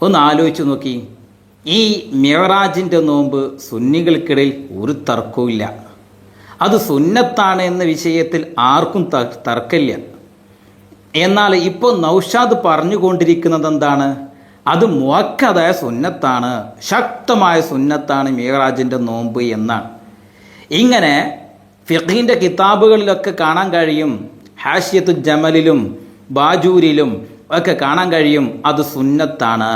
ഒന്ന് ആലോചിച്ച് നോക്കി. ഈ മിഅ്റാജിൻ്റെ നോമ്പ് സുന്നികൾക്കിടയിൽ ഒരു തർക്കവുമില്ല. അത് സുന്നത്താണ് എന്ന വിഷയത്തിൽ ആർക്കും തർക്കമില്ല. എന്നാൽ ഇപ്പോൾ നൗഷാദ് പറഞ്ഞുകൊണ്ടിരിക്കുന്നത് എന്താണ്? അത് മുഅക്കദായ സുന്നത്താണ്, ശക്തമായ സുന്നത്താണ് മിഅ്റാജിൻ്റെ നോമ്പ് എന്നാണ്. ഇങ്ങനെ ഫിഖ്ഹിൻ്റെ കിതാബുകളിലൊക്കെ കാണാൻ കഴിയും, ഹാഷിയത്തുൽ ജമലിലും ബാജൂരിലും ഒക്കെ കാണാൻ കഴിയും അത് സുന്നത്താണ്,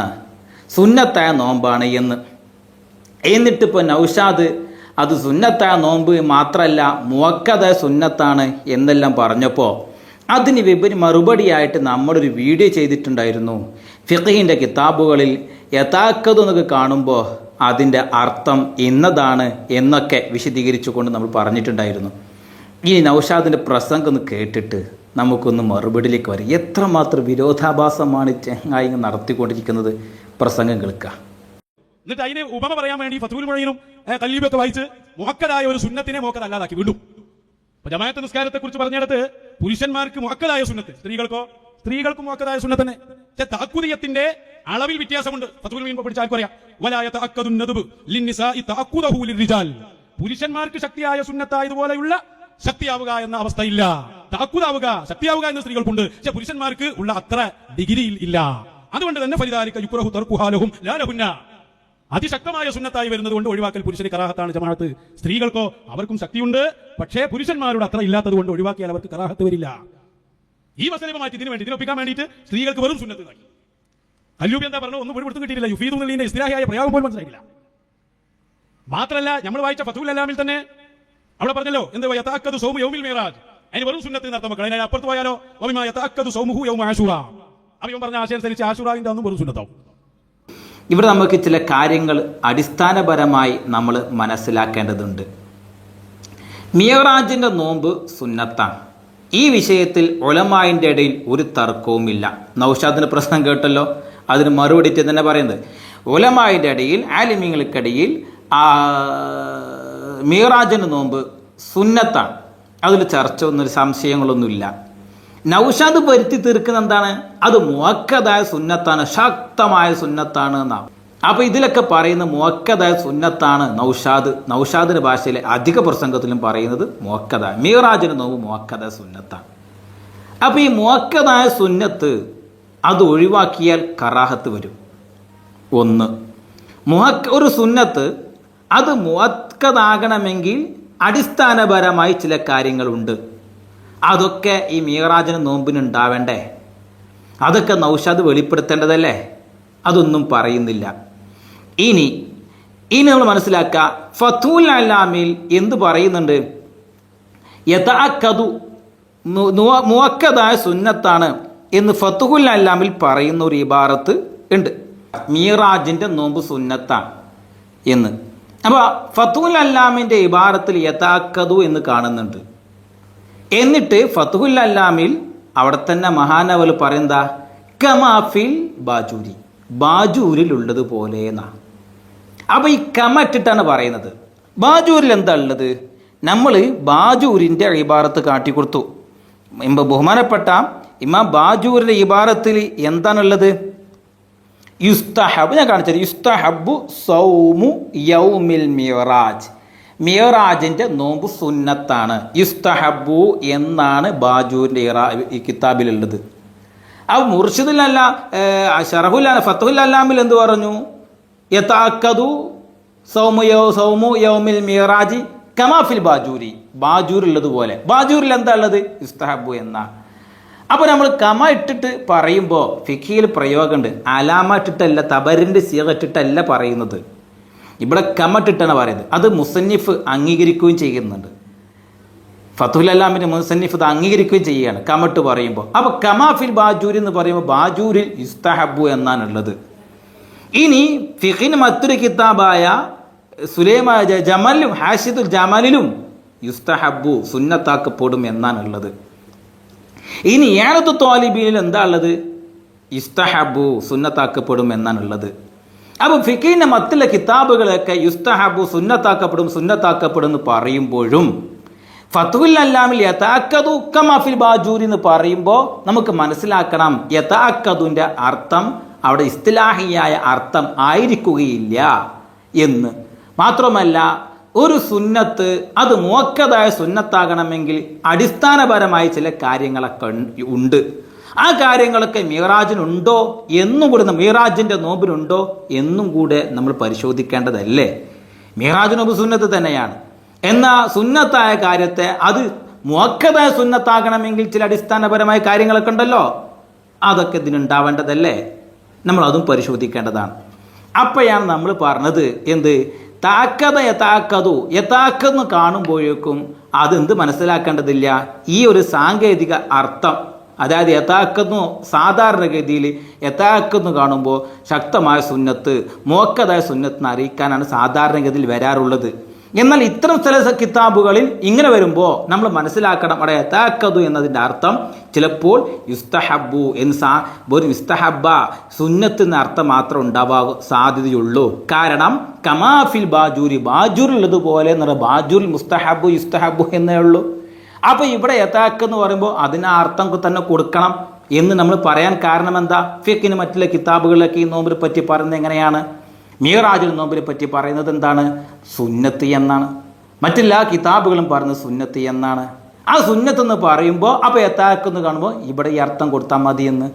സുന്നത്തായ നോമ്പാണ് എന്ന്. എന്നിട്ടിപ്പോൾ നൗഷാദ് അത് സുന്നത്തായ നോമ്പ് മാത്രമല്ല മുഅക്കദായ സുന്നത്താണ് എന്നെല്ലാം പറഞ്ഞപ്പോൾ അതിന് മറുപടിയായിട്ട് നമ്മളൊരു വീഡിയോ ചെയ്തിട്ടുണ്ടായിരുന്നു. ഫിഖ്ഹിൻ്റെ കിതാബുകളിൽ യതാക്കദ് എന്നൊക്കെ കാണുമ്പോൾ അതിൻ്റെ അർത്ഥം ഇന്നതാണ് എന്നൊക്കെ വിശദീകരിച്ചുകൊണ്ട് നമ്മൾ പറഞ്ഞിട്ടുണ്ടായിരുന്നു. ഈ നൗഷാദിൻ്റെ പ്രസംഗം ഒന്ന് കേട്ടിട്ട് നമുക്കൊന്ന് മറുപടിയിലേക്ക് വരും. എത്രമാത്രം വിരോധാഭാസമാണ് ചെങ്ങായി നടത്തിക്കൊണ്ടിരിക്കുന്നത്. പ്രസംഗം കേൾക്കുക. എന്നിട്ട് അതിന് ഉപമ പറയാൻ വേണ്ടി ഫത്ഹുൽ മുഈനും ഖലീബൊക്കെ വായിച്ച് മുഅക്കദായ ഒരു സുന്നത്തിനെ മുഅക്കദ് അല്ലാതാക്കി വിടും. അപ്പൊ ജമാഅത്ത് നിസ്കാരത്തെ കുറിച്ച് പറഞ്ഞിടത്ത് പുരുഷന്മാർക്ക് മുഅക്കദായ സുന്നത്ത്, സ്ത്രീകൾക്ക് മുഅക്കദായ സുന്നത്ത് തന്നെ. പക്ഷെ തഅക്കുദിയത്തിന്റെ അളവിൽ വ്യത്യാസമുണ്ട്. ഫത്ഹുൽ മുഈൻ പഠിച്ച ആർക്കും അറിയാം. വലാ യതഅക്കദു നദബ് ലിന്നിസാഇ തഅക്കുദഹു ലിർരിജാൽ. പുരുഷന്മാർക്ക് ശക്തിയായ സുന്നത്തായതുപോലെയുള്ള ശക്തിയാവുക എന്ന അവസ്ഥയില്ല. തഅക്കുദാവുക, ശക്തിയാവുക എന്ന സ്ത്രീകൾക്കുണ്ട്. പക്ഷെ പുരുഷന്മാർക്ക് ഉള്ള അത്ര ഡിഗ്രിയിൽ ഇല്ല. അതുകൊണ്ട് തന്നെ ഫലിദാലിക യുക്റഹു തർക്കുഹാ ലഹും ലാ ലഹുന്ന. അതിശക്തമായ സുന്നത്തായി വരുന്നത് കൊണ്ട് ഒഴിവാക്കൽ പുരുഷന് കറാഹത്താണ്. ജമാഅത്ത് സ്ത്രീകൾക്കോ അവർക്കും ശക്തിയുണ്ട്, പക്ഷേ പുരുഷന്മാരോട് അത്ര ഇല്ലാത്തത് കൊണ്ട് ഒഴിവാക്കിയാൽ അവർക്ക് കറാഹത്ത് വരില്ല. ഈ മസലമ മാറ്റി ഇതിനൊപ്പിക്കാൻ വേണ്ടിയിട്ട് സ്ത്രീകൾക്ക് വെറും സുന്നത്ത് നാക്കി. കല്ലൂബി എന്താ പറഞ്ഞു? ഒന്നും പിടിച്ചു കിട്ടിയിട്ടില്ല. യുഫീദു എന്നുള്ളതിന്റെ ഇസ്തിലാഹിയായ പ്രയോഗം പോലും മനസ്സിലായില്ല. മാത്രമല്ല നമ്മൾ വായിച്ച ഫത്ഹുൽ അലാമിൽ തന്നെ അവിടെ പറഞ്ഞല്ലോ എന്ത് യതഅക്കദു സൗമു യൗമിൽ മിഅ്റാജ്. അതിന് വെറും സുന്നത്ത് എന്നർത്ഥം വെക്കണം. അതിന് അപ്പുറത്ത് പോയാലോ വമിമാ യതഅക്കദു സൗമുഹു യൗമ ആശൂറ. അവൻ പറഞ്ഞ ആശയം അനുസരിച്ച് ആശൂറാവിന്റെ അന്നും വെറും സുന്നത്താവും. ഇവിടെ നമുക്ക് ചില കാര്യങ്ങൾ അടിസ്ഥാനപരമായി നമ്മൾ മനസ്സിലാക്കേണ്ടതുണ്ട്. മിഅ്റാജിൻ്റെ നോമ്പ് സുന്നത്താണ്. ഈ വിഷയത്തിൽ ഉലമായിൻ്റെ ഇടയിൽ ഒരു തർക്കവുമില്ല. നൗഷാദിൻ്റെ പ്രശ്നം കേട്ടല്ലോ, അതിന് മറുപടി തന്നെ പറയുന്നത് ഉലമായിൻ്റെ ഇടയിൽ, ആലിമീങ്ങൾക്കിടയിൽ മിഅ്റാജിൻ്റെ നോമ്പ് സുന്നത്താണ്. അതിൽ ചർച്ച ഒന്നും സംശയങ്ങളൊന്നുമില്ല. നൗഷാദ് വരുത്തി തീർക്കുന്ന എന്താണ്? അത് മുഅക്കദായ സുന്നത്താണ്, ശക്തമായ സുന്നത്താണ് എന്നാണ്. അപ്പോൾ ഇതിലൊക്കെ പറയുന്ന മുഅക്കദായ സുന്നത്താണ് നൗഷാദിന്റെ ഭാഷയിലെ അധിക പ്രസംഗത്തിലും പറയുന്നത് മുഅക്കദായ മിഅ്റാജിന് നോമ്പ് മുഅക്കദായ സുന്നത്താണ്. അപ്പോൾ ഈ മുഅക്കദായ സുന്നത്ത് അത് ഒഴിവാക്കിയാൽ കറാഹത്ത് വരും. ഒന്ന്, ഒരു സുന്നത്ത് അത് മുഅക്കദാകണമെങ്കിൽ അടിസ്ഥാനപരമായി ചില കാര്യങ്ങളുണ്ട്. അതൊക്കെ ഈ മിഅ്റാജിന് നോമ്പിന് ഉണ്ടാവേണ്ടേ? അതൊക്കെ നൗഷാദ് വെളിപ്പെടുത്തേണ്ടതല്ലേ? അതൊന്നും പറയുന്നില്ല. ഇനി നമ്മൾ മനസ്സിലാക്കുക, ഫത്ഹുൽ അലാമിൽ എന്ത് പറയുന്നുണ്ട്? യതഅക്കദു മുഅക്കദായ സുന്നത്താണ് എന്ന് ഫത്ഹുൽ അലാമിൽ പറയുന്ന ഒരു ഇബാറത്ത് ഉണ്ട്. മിഅ്റാജിന്റെ നോമ്പ് സുന്നത്താണ് എന്ന്. അപ്പോൾ ഫത്ഹുൽ അലാമിന്റെ ഇബാറത്തിൽ യതഅക്കദു എന്ന് കാണുന്നുണ്ട്. എന്നിട്ട് ഫത്ഹുൽ അലാമിൽ അവിടെ തന്നെ മഹാനവൽ പറയുന്നതാ കമാഫിൽ ബാജൂരി, ബാജൂരിലുള്ളത് പോലെ എന്നാ. അപ്പോൾ ഈ കമ ഇട്ടിട്ടാണ് പറയുന്നത്. ബാജൂരിൽ എന്താ ഉള്ളത്? നമ്മൾ ബാജൂരിൻ്റെ ഇബാറത്ത് കാട്ടിക്കൊടുത്തു. ബഹുമാനപ്പെട്ട ഇമാം ബാജൂരിൻ്റെ ഇബാറത്തിൽ എന്താണുള്ളത്? യുസ്തഹബ്, ഞാൻ കാണിച്ചത് യുസ്തഹബു സൗമു യൗമിൽ മിഅ്റാജ്. മിഅ്റാജിൻ്റെ നോമ്പ് സുന്നത്താണ്. യുസ്തഹബു എന്നാണ് ബാജൂരിൻ്റെ ഈ കിതാബിലുള്ളത്. അപ്പോൾ മുർഷിദിലല്ല ഷറഹുൽ ഫത്ഹുൽ അലാമിൽ എന്ത് പറഞ്ഞു? യതഅക്കദു സൗമു യൗമിൽ മിഅ്റാജി കമാഫിൽ ബാജൂരി, ബാജൂരിലുള്ളതുപോലെ. ബാജൂരിൽ എന്താ ഉള്ളത്? യുസ്തഹബു എന്നാ. അപ്പോൾ നമ്മൾ കമ ഇട്ടിട്ട് പറയുമ്പോൾ ഫിഖിയിൽ പ്രയോഗമുണ്ട്. അലാമ ഇട്ടിട്ടല്ല, തബറിൻ്റെ സീഗ ഇട്ടിട്ടല്ല പറയുന്നത്. ഇവിടെ കമ ഇട്ടിട്ടാണ് പറയുന്നത്. അത് മുസന്നിഫ് അംഗീകരിക്കുകയും ചെയ്യുന്നുണ്ട്. ഫത്ഹുൽ അലാമിൻ്റെ മുസന്നിഫ് ഇത് അംഗീകരിക്കുകയും ചെയ്യുകയാണ് കമട്ട് പറയുമ്പോൾ. അപ്പോൾ കമാഫിൽ ബാജൂരി എന്ന് പറയുമ്പോൾ ബാജൂരിൽ യുസ്തഹബു എന്നാണുള്ളത്. ഇനി ഫിഖിന് മറ്റൊരു കിതാബായ ജമലും ഹാഷിദുൽ ജമലിലും യുസ്തഹബു സുന്നത്താക്കപ്പെടും എന്നാണുള്ളത്. ഇനി ഏഴത്ത് ത്വാലിബീനിൽ എന്താ ഉള്ളത്? യുസ്തഹബു സുന്നത്താക്കപ്പെടും എന്നാണുള്ളത്. അപ്പോൾ ഫിഖിന്റെ മറ്റുള്ള കിതാബുകളൊക്കെ യുസ്തഹബു സുന്നത്താക്കപ്പെടും എന്ന് പറയുമ്പോഴും ഫത്ഹുൽ അലാമിൽ യതഅക്കദു കമാ ഫിൽ ബാജൂരി എന്ന് പറയുമ്പോൾ നമുക്ക് മനസ്സിലാക്കണം യതഅക്കദുവിൻ്റെ അർത്ഥം അവിടെ ഇസ്തിലാഹിയായ അർത്ഥം ആയിരിക്കുകയില്ല എന്ന്. മാത്രമല്ല ഒരു സുന്നത്ത് അത് മുഅക്കദായ സുന്നത്താകണമെങ്കിൽ അടിസ്ഥാനപരമായി ചില കാര്യങ്ങളൊക്കെ ഉണ്ട്. ആ കാര്യങ്ങളൊക്കെ മിഅ്റാജിനുണ്ടോ എന്നും കൂടെ, മിഅ്റാജിന്റെ നോമ്പിനുണ്ടോ എന്നും കൂടെ നമ്മൾ പരിശോധിക്കേണ്ടതല്ലേ. മിഅ്റാജ് നോമ്പ് സുന്നത്ത് തന്നെയാണ്. എന്നാൽ സുന്നത്തായ കാര്യത്തെ അത് മുഅക്കദായ സുന്നത്താകണമെങ്കിൽ ചില അടിസ്ഥാനപരമായ കാര്യങ്ങളൊക്കെ ഉണ്ടല്ലോ, അതൊക്കെ ഇതിനുണ്ടാവേണ്ടതല്ലേ. നമ്മൾ അതും പരിശോധിക്കേണ്ടതാണ്. അപ്പോഴാണ് നമ്മൾ പറഞ്ഞത് എന്ത്, താക്കത യഥാക്കെന്ന് കാണുമ്പോഴേക്കും അതെന്ത് മനസ്സിലാക്കേണ്ടതില്ല, ഈ ഒരു സാങ്കേതിക അർത്ഥം, അതായത് യഥാക്കുന്നു സാധാരണഗതിയിൽ യഥാക്കുന്നു കാണുമ്പോൾ ശക്തമായ സുന്നത്ത് മുഅക്കദായ സുന്നത്തിനെ അറിയിക്കാനാണ് സാധാരണഗതിയിൽ വരാറുള്ളത്. എന്നാൽ ഇത്തരം ചില കിതാബുകളിൽ ഇങ്ങനെ വരുമ്പോൾ നമ്മൾ മനസ്സിലാക്കണം, അവിടെ യഥാക്കതു എന്നതിൻ്റെ അർത്ഥം ചിലപ്പോൾ യുസ്തഹബ്ബു എന്ന് ഒരു യുസ്തഹബ്ബ സുന്നത്ത് എന്ന അർത്ഥം മാത്രം ഉണ്ടാവാൻ സാധ്യതയുള്ളൂ. കാരണം കമാഫിൽ ബാജൂറുള്ളതുപോലെ എന്ന് ബാജൂറിൽ മുസ്തഹബ്ബു യുസ്തഹബ്ബു എന്നേ ഉള്ളൂ. അപ്പോൾ ഇവിടെ യഥാക്കെന്ന് പറയുമ്പോൾ അതിന് അർത്ഥം തന്നെ കൊടുക്കണം എന്ന് നമ്മൾ പറയാൻ കാരണം എന്താ, ഫിഖിന് മറ്റുള്ള കിതാബുകളിലൊക്കെ ഈ നോമ്പിനെ പറ്റി പറയുന്നത് എങ്ങനെയാണ്, മിഅ്റാജുൽ നോമ്പിനെ പറ്റി പറയുന്നത് എന്താണ്, സുന്നത്ത് എന്നാണ്. മറ്റെല്ലാ കിതാബുകളും പറയുന്നത് സുന്നത്ത് എന്നാണ്. ആ സുന്നത്ത് എന്ന് പറയുമ്പോൾ അപ്പോൾ യഥാക്കെന്ന് കാണുമ്പോൾ ഇവിടെ ഈ അർത്ഥം കൊടുത്താൽ മതി എന്ന്.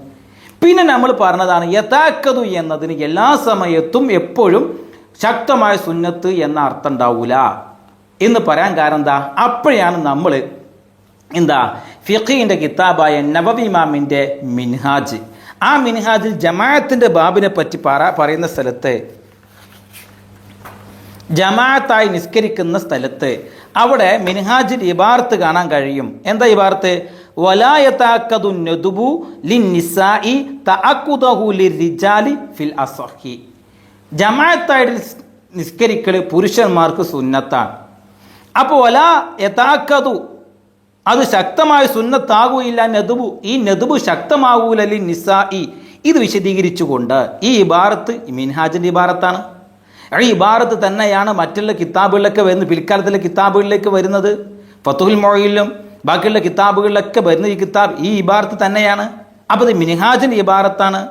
പിന്നെ നമ്മൾ പറഞ്ഞതാണ് യഥാക്കതു എന്നതിന് എല്ലാ സമയത്തും എപ്പോഴും ശക്തമായ സുന്നത്ത് എന്ന അർത്ഥം ഉണ്ടാവൂല എന്ന് പറയാൻ കാരണം എന്താ, അപ്പോഴാണ് നമ്മൾ എന്താ ഫിഖിന്റെ കിതാബായ നവവി ഇമാമിന്റെ മിൻഹാജ്, ആ മിൻഹാജിൽ ജമാഅത്തിന്റെ ബാബിനെ പറ്റി പറയുന്ന സ്ഥലത്ത്, ജമാഅത്തായി നിസ്കരിക്കുന്ന സ്ഥലത്ത് അവിടെ മിൻഹാജിൽ ഇബാറത്ത് കാണാൻ കഴിയും. എന്താ ഇബാറത്ത്, വലാ യതഅക്കദു നദുബു ലിന്നിസാഇ തഅഖുദഹു ലിർരിജാലി ഫിൽ അസ്ഹി. ജമാഅത്തായി നിസ്കരിക്കൽ പുരുഷന്മാർക്ക് സുന്നത്താണ്. അപ്പോൾ വലാ യതഅക്കദു അത് ശക്തമായ സുന്നത്താകുകയില്ല, നെതുബു ഈ നെതുബു ശക്തമാകൂല ലിന്നിസാഇ. ഇത് വിശദീകരിച്ചുകൊണ്ട് ഈ ഇബാറത്ത് മിൻഹാജിന്റെ ഇബാറത്താണ്. ഈ ഇബാറത്ത് തന്നെയാണ് മറ്റുള്ള കിതാബുകളിലൊക്കെ വരുന്നത്, പിൽക്കാലത്തിലെ കിതാബുകളിലേക്ക് വരുന്നത്. ഫതുഹുൽ മുഈനിലും ബാക്കിയുള്ള കിതാബുകളിലൊക്കെ വരുന്ന ഈ ഇബാറത്ത് തന്നെയാണ്. അപ്പോൾ ഇത് മിൻഹാജിന്റെ ഇബാറത്താണ്.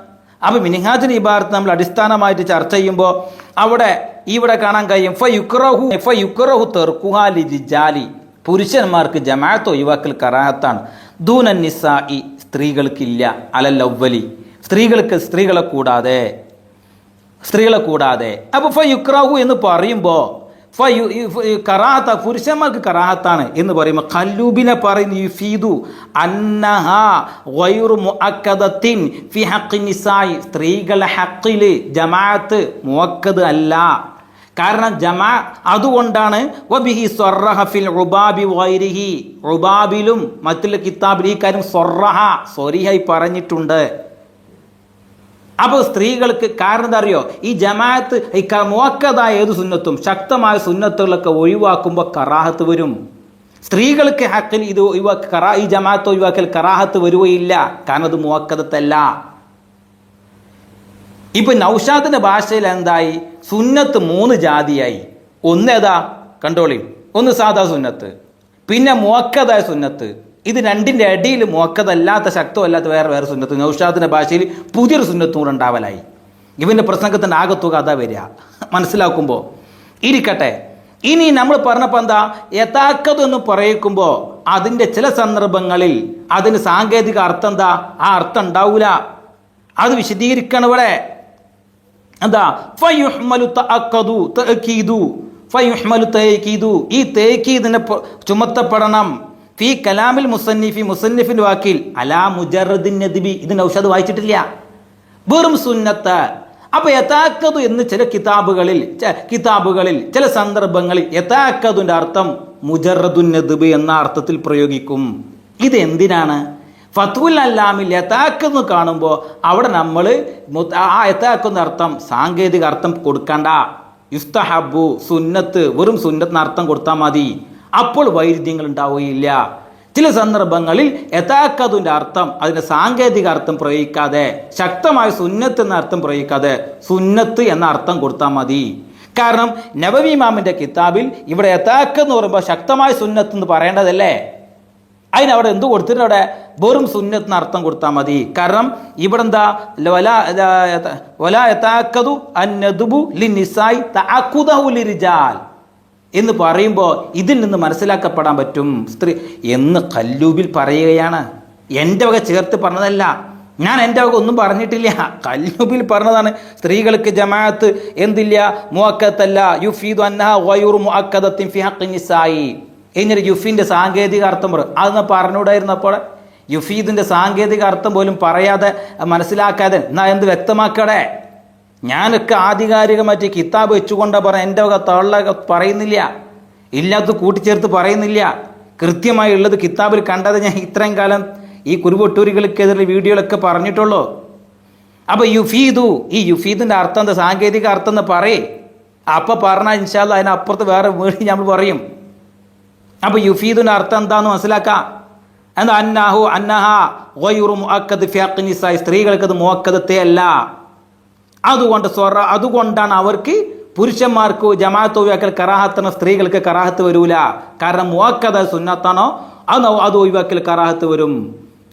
അപ്പോൾ മിൻഹാജിന്റെ ഇബാറത്ത് നമ്മൾ അടിസ്ഥാനമായിട്ട് ചർച്ച ചെയ്യുമ്പോൾ ഇവിടെ കാണാൻ കഴിയും ഫയുക്റഹു തർക്കുഹാ ലിരിജാലി, പുരുഷന്മാർക്ക് ജമാഅത്ത് ഒഴിവാക്കൽ കറാഹത്താണ്. ദൂനൻ നിസാഇ, സ്ത്രീകൾക്കില്ല. അലൽ അവ്വലി, സ്ത്രീകളെ കൂടാതെ. അപ്പോൾ ഫയുക്റഹു എന്ന് പറയുമ്പോൾ കറാഹത്ത പുരുഷന്മാർക്ക് കറാഹത്താണ് എന്ന് പറയുമ്പോൾ ഖല്ലൂബിനെ പറയുന്നു യുഫീദു അന്നഹാ ഗൈറു മുഅക്കദത്തിൻ ഫി ഹഖ്ഖി നിസാഇ, സ്ത്രീകളുടെ ഹഖ്ഖിൽ ജമാഅത്ത് മുഅക്കദ് അല്ല. കാരണം അതുകൊണ്ടാണ് വബിഹി സ്വറഹ ഫിൽ ഉബാബി വൈരിഹി, ഉബാബിലും മറ്റുള്ള കിതാബിൽ ഈ കാര്യം സ്വരീഹായി പറഞ്ഞിട്ടുണ്ട്. അപ്പോൾ സ്ത്രീകൾക്ക് കാരണം എന്താ അറിയോ, ഈ ജമാഅത്ത് ഈ മുഅക്കദായ ഏത് സുന്നത്തും ശക്തമായ സുന്നത്തുകളൊക്കെ ഒഴിവാക്കുമ്പോൾ കറാഹത്ത് വരും. സ്ത്രീകൾക്ക് ഹഖിൽ ഇത് ഈ ജമാഅത്ത് ഒഴിവാക്കൽ കറാഹത്ത് വരുകയില്ല, കാരണം അത് മുഅക്കദത്തല്ല. ഇപ്പൊ നൗഷാദിന്റെ ഭാഷയിൽ എന്തായി, സുന്നത്ത് 3 ജാതിയായി. ഒന്നേതാ കണ്ടോളി, ഒന്ന് സാധാ സുന്നത്ത്, പിന്നെ മുഅക്കദായ സുന്നത്ത്. ഇത് രണ്ടിന്റെ അടിയിൽ മുഅക്കദല്ലാത്ത ശക്തമല്ലാത്ത വേറെ സുന്നത്ത്. നൗഷാദിന്റെ ഭാഷയിൽ പുതിയൊരു സുന്നത്തും കൂടെ ഉണ്ടാവലായി. ഇവന്റെ പ്രസംഗത്തിന്റെ ആകത്തുക അതാ വരിക മനസ്സിലാക്കുമ്പോൾ. ഇരിക്കട്ടെ, ഇനി നമ്മൾ പറഞ്ഞപ്പോൾ എന്താ, യഥാക്കത് എന്ന് പറയിക്കുമ്പോൾ അതിന്റെ ചില സന്ദർഭങ്ങളിൽ അതിന് സാങ്കേതിക അർത്ഥം എന്താ, ആ അർത്ഥം ഉണ്ടാവൂല. അത് വിശദീകരിക്കണം ഇവിടെ. എന്താ ഫയുഹ്മലു തഅക്കദു തഅക്കീദു, ഈ തഅക്കീദിനെ ചുമത്തപ്പെടണം ഫി കലാമിൽ മുസന്നിഫിന്റെ വാക്കിൽ അലാ മുജറദിൻ നദ്ബി. ഇത് നൗഷാദ് വായിച്ചിട്ടില്ല, വെറും സുന്നത്ത്. അപ്പൊ യഥാക്കതു എന്ന് ചില കിതാബുകളിൽ ചില സന്ദർഭങ്ങളിൽ യഥാക്കതുന്റെ അർത്ഥം മുജറദുൻ നദ്ബ് എന്ന അർത്ഥത്തിൽ പ്രയോഗിക്കും. ഇത് എന്തിനാണ്? ഫത്വുൽ അല്ലാമിൽ യഥാക്കെന്ന് കാണുമ്പോൾ അവിടെ നമ്മൾ ആ യഥാക്കുന്ന അർത്ഥം സാങ്കേതിക അർത്ഥം കൊടുക്കണ്ട. യുസ്തഹബ്ബു സുന്നത്ത്, വെറും സുന്നത്തിന് അർത്ഥം കൊടുത്താൽ മതി. അപ്പോൾ വൈരുദ്ധ്യങ്ങൾ ഉണ്ടാവുകയില്ല. ചില സന്ദർഭങ്ങളിൽ യഥാക്കതിൻ്റെ അർത്ഥം അതിൻ്റെ സാങ്കേതിക അർത്ഥം പ്രയോഗിക്കാതെ, ശക്തമായ സുന്നത്ത് എന്ന അർത്ഥം പ്രയോഗിക്കാതെ സുന്നത്ത് എന്ന അർത്ഥം കൊടുത്താൽ മതി. കാരണം നവവി ഇമാമിന്റെ കിതാബിൽ ഇവിടെ യഥാക്കെന്ന് പറയുമ്പോൾ ശക്തമായ സുന്നത്ത് എന്ന് പറയേണ്ടതല്ലേ. അതിനവിടെ എന്ത് കൊടുത്തിട്ട് അവിടെ വെറും സുന്നത്തിന് അർത്ഥം കൊടുത്താൽ മതി. കാരണം ഇവിടെ എന്താ എന്ന് പറയുമ്പോൾ ഇതിൽ നിന്ന് മനസ്സിലാക്കപ്പെടാൻ പറ്റും സ്ത്രീ എന്ന് കല്ലൂബിൽ പറയുകയാണ്. എൻ്റെ വക ചേർത്ത് പറഞ്ഞതല്ല, ഞാൻ എൻ്റെ വക ഒന്നും പറഞ്ഞിട്ടില്ല, കല്ലൂബിൽ പറഞ്ഞതാണ്. സ്ത്രീകൾക്ക് ജമാഅത്ത് എന്തില്ല, മുഅക്കദത്തല്ല, യുഫീദു അന്നഹ ഗൈറു മുഅക്കദത്തിൻ ഫി ഹഖ്ഖി നിസായി. എന്നിട്ട് യുഫീൻ്റെ സാങ്കേതിക അർത്ഥം അതൊന്ന് പറഞ്ഞുകൂടായിരുന്നപ്പോൾ? യുഫീദിൻ്റെ സാങ്കേതിക അർത്ഥം പോലും പറയാതെ മനസ്സിലാക്കാതെ എന്നാ എന്ത് വ്യക്തമാക്കടേ? ഞാനൊക്കെ ആധികാരികമായിട്ട് കിതാബ് വെച്ചുകൊണ്ടാണ് പറഞ്ഞ, എൻ്റെ വക തള്ള പറയുന്നില്ല, ഇല്ലാത്തത് കൂട്ടിച്ചേർത്ത് പറയുന്നില്ല. കൃത്യമായി ഉള്ളത് കിതാബിൽ കണ്ടത് ഞാൻ ഇത്രയും കാലം ഈ കുരുവട്ടൂരികൾക്കെതിരെ വീഡിയോകളൊക്കെ പറഞ്ഞിട്ടുള്ളൂ. അപ്പോൾ യുഫീദു, ഈ യുഫീദിൻ്റെ അർത്ഥം എന്താ, സാങ്കേതിക അർത്ഥം എന്ന് പറയേ. അപ്പം പറഞ്ഞാൽ ഇൻഷാ അല്ലാഹ് അതിനപ്പുറത്ത് വേറെ വീട് നമ്മൾ പറയും. അപ്പോൾ യുഫീദിൻ്റെ അർത്ഥം എന്താണെന്ന് മനസ്സിലാക്കാം. എന്താ അന്നഹ ഗൈറു മുഅക്കദ് ഫി ഹഖ്ഖി നിസാഇ, സ്ത്രീകൾക്ക് അത് മുഅക്കദത്തെ അല്ല. അതുകൊണ്ടാണ് അവർക്ക് പുരുഷന്മാർക്ക് ജമാഅത്ത് ഒഴിവാക്കൽ കറാഹത്താണ്, സ്ത്രീകൾക്ക് കറാഹത്ത് വരൂല. കാരണം മുഅക്കദ സുന്നത്താണോ അത് ഒഴിവാക്കിയാൽ കറാഹത്ത് വരും.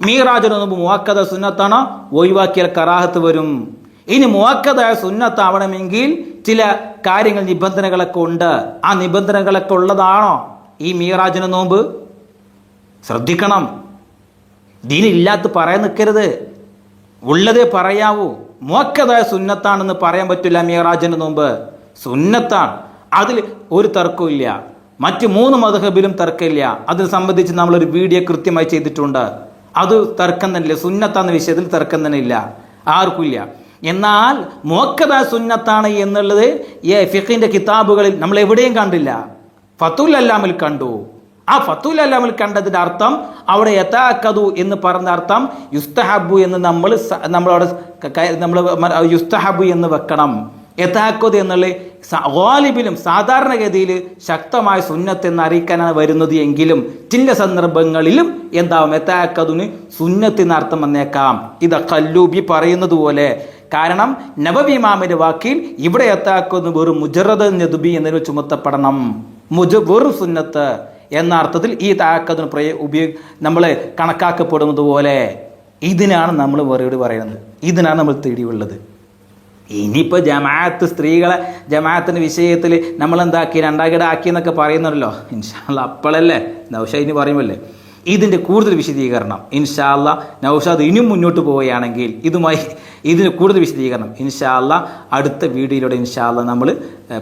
മീറാജിന് മുമ്പ് മുഅക്കദ സുന്നത്താണോ ഒഴിവാക്കിയാൽ കറാഹത്ത് വരും. ഇനി മുഅക്കദായ സുന്നത്താവണമെങ്കിൽ ചില കാര്യങ്ങൾ നിബന്ധനകളൊക്കെ ഉണ്ട്. ആ നിബന്ധനകളൊക്കെ ഉള്ളതാണോ ഈ മീറാജിന് നോമ്പ്? ശ്രദ്ധിക്കണം, ദീനില്ലാത്ത പറയാൻ നിൽക്കരുത്, ഉള്ളതേ പറയാവൂ. മുഅക്കദായ സുന്നത്താണെന്ന് പറയാൻ പറ്റില്ല. മീറാജിന് നോമ്പ് സുന്നത്താണ്, അതിൽ ഒരു തർക്കവും ഇല്ല. മറ്റ് 3 മദ്ഹബിലും തർക്കമില്ല. അതിനെ സംബന്ധിച്ച് നമ്മളൊരു വീഡിയോ കൃത്യമായി ചെയ്തിട്ടുണ്ട്. അത് തർക്കം തന്നെ ഇല്ല, സുന്നത്താന്ന വിഷയത്തിൽ തർക്കം തന്നെ ഇല്ല, ആർക്കും ഇല്ല. എന്നാൽ മുഅക്കദായ സുന്നത്താണ് എന്നുള്ളത് ഈ ഫിഖിന്റെ കിതാബുകളിൽ നമ്മൾ എവിടെയും കണ്ടില്ല. ഫത്തുൽ അല്ലാമിൽ കണ്ടു. ആ ഫത്തുൽ അല്ലാമിൽ കണ്ടതിൻ്റെ അർത്ഥം അവിടെ യതഅക്കദു എന്ന് പറഞ്ഞ അർത്ഥം യുസ്തഹബു എന്ന് നമ്മളവിടെ യുസ്തഹബു എന്ന് വെക്കണം. യതഅക്കദ് എന്നുള്ള ഗാലിബിലും സാധാരണഗതിയിൽ ശക്തമായ സുന്നത്ത് എന്ന് അറിയിക്കാനാണ് വരുന്നത് എങ്കിലും ചില സന്ദർഭങ്ങളിലും എന്താവും യതഅക്കദിന് സുന്നത്തിന് അർത്ഥം വന്നേക്കാം. ഇത് കല്ലൂബി പറയുന്നത് പോലെ. കാരണം നബവി ഇമാമിന്റെ വാക്കിൽ ഇവിടെ യതഅക്കദ് വെറും മുജറദ് നദ്ബി എന്നതിന് ചുമത്തപ്പെടണം, വെറും സുന്നത്ത് എന്ന അർത്ഥത്തിൽ ഈ തഅക്കദിന് നമ്മൾ കണക്കാക്കപ്പെടുന്നത് പോലെ. ഇതിനാണ് നമ്മൾ മറുപടി പറയുന്നത്, ഇതിനാണ് നമ്മൾ തേടിയുള്ളത്. ഇനിയിപ്പോൾ സ്ത്രീകളെ ജമാഅത്തിൻ്റെ വിഷയത്തിൽ നമ്മൾ എന്താക്കി 2 ഗഡ ആക്കി എന്നൊക്കെ പറയുന്നുണ്ടല്ലോ. ഇൻഷാ അല്ലാഹ് അപ്പോഴല്ലേ നൗഷാദ് ഇനി പറയുമല്ലേ ഇതിൻ്റെ കൂടുതൽ വിശദീകരണം. ഇൻഷാ അല്ലാഹ് നൗഷാദ് ഇനിയും മുന്നോട്ട് പോവുകയാണെങ്കിൽ ഇതിന് കൂടുതൽ വിശദീകരണം ഇൻഷാ അല്ലാഹ് അടുത്ത വീഡിയോയിലൂടെ ഇൻഷാ അല്ലാഹ് നമ്മൾ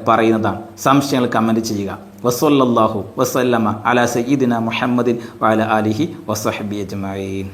പറയുന്നതാണ്. സംശയങ്ങൾ കമൻറ്റ് ചെയ്യുക. വസല്ലല്ലാഹു വസല്ലമ അലാ സയ്യിദിന മുഹമ്മദിൻ വഅലാ ആലിഹി വസഹ്ബിഹി അജ്മഈൻ.